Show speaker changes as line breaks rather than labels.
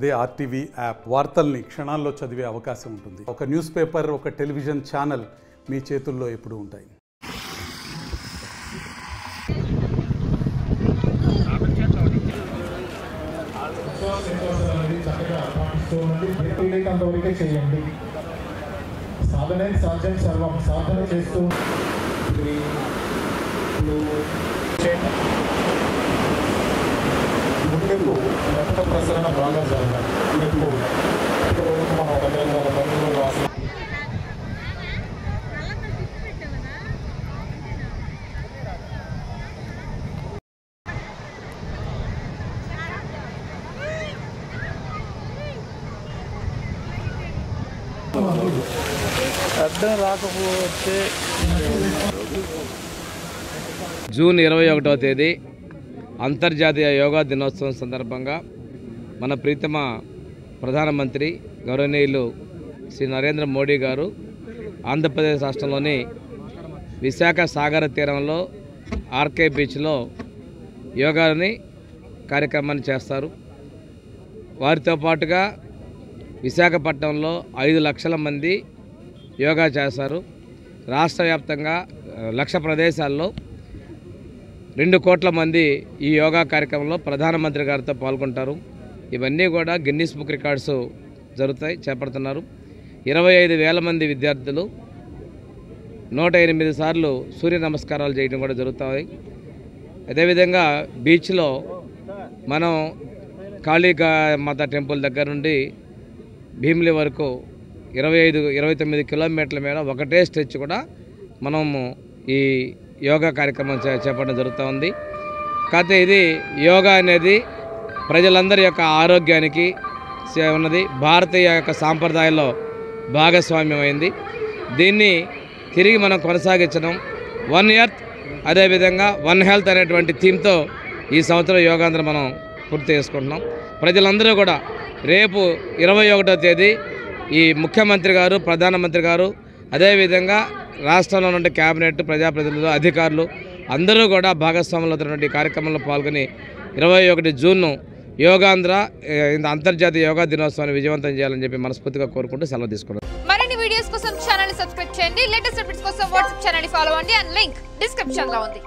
అదే RTV app వార్తల్ని క్షణాల్లో చదివే అవకాశం ఉంటుంది. ఒక న్యూస్ పేపర్, ఒక టెలివిజన్ ఛానల్ మీ చేతుల్లో ఎప్పుడూ ఉంటాయి.
సాధనే సాధ్యం సర్వం సాధన చేస్తూ ముందుకు రక్త ప్రసరణ బాగా జరగాలి. మన తెలంగాణ బంధువులు రాసి అర్థం రాకపోతే
జూన్ 21వ తేదీ అంతర్జాతీయ యోగా దినోత్సవం సందర్భంగా మన ప్రీతమ ప్రధానమంత్రి గౌరవనీయులు శ్రీ నరేంద్ర మోడీ గారు ఆంధ్రప్రదేశ్ రాష్ట్రంలోని విశాఖ సాగర తీరంలో ఆర్కే బీచ్లో యోగాని కార్యక్రమాన్ని చేస్తారు. వారితో పాటుగా విశాఖపట్నంలో 5 లక్షల మంది యోగా చేస్తారు. రాష్ట్ర వ్యాప్తంగా 1,00,000 ప్రదేశాల్లో 2 కోట్ల మంది ఈ యోగా కార్యక్రమంలో ప్రధానమంత్రి గారితో పాల్గొంటారు. ఇవన్నీ కూడా గిన్నిస్ బుక్ రికార్డ్స్ చేపడుతున్నారు. 25,000 మంది విద్యార్థులు 108 సార్లు సూర్య నమస్కారాలు చేయడం కూడా జరుగుతాయి. అదేవిధంగా బీచ్లో మనం కాళీకా మాత టెంపుల్ దగ్గర నుండి భీమిలి వరకు 29 కిలోమీటర్ల మేర ఒకటే స్ట్రెచ్ కూడా మనము ఈ యోగా కార్యక్రమం చేపట్టడం జరుగుతూ ఉంది. కాకపోతే ఇది యోగా అనేది ప్రజలందరి యొక్క ఆరోగ్యానికి ఉన్నది, భారతీయ యొక్క సాంప్రదాయాల్లో భాగస్వామ్యమైంది. దీన్ని తిరిగి మనం కొనసాగించడం వన్ ఎర్త్ అదేవిధంగా వన్ హెల్త్ అనేటువంటి థీమ్తో ఈ సంవత్సరం యోగాంధ్ర మనం పూర్తి చేసుకుంటున్నాం. ప్రజలందరూ కూడా రేపు 21వ తేదీ ఈ ముఖ్యమంత్రి గారు, ప్రధానమంత్రి గారు, అదేవిధంగా రాష్ట్రంలో ఉన్న క్యాబినెట్, ప్రజాప్రతినిధులు, అధికారులు అందరూ కూడా భాగస్వాములు అవుతున్నటువంటి కార్యక్రమంలో పాల్గొని 21 జూన్ యోగాంధ్ర అంతర్జాతీయ యోగా దినోత్సవాన్ని విజయవంతం చేయాలని చెప్పి మనస్ఫూర్తిగా కోరుకుంటూ సెలవు తీసుకున్నాం.
మరిన్ని వీడియోస్ కోసం ఛానల్ ని సబ్స్క్రైబ్ చేయండి. లేటెస్ట్ అప్డేట్స్ కోసం వాట్సాప్ ఛానల్ ని ఫాలో అవ్వండి. అండ్ లింక్ డిస్క్రిప్షన్ లో ఉంది.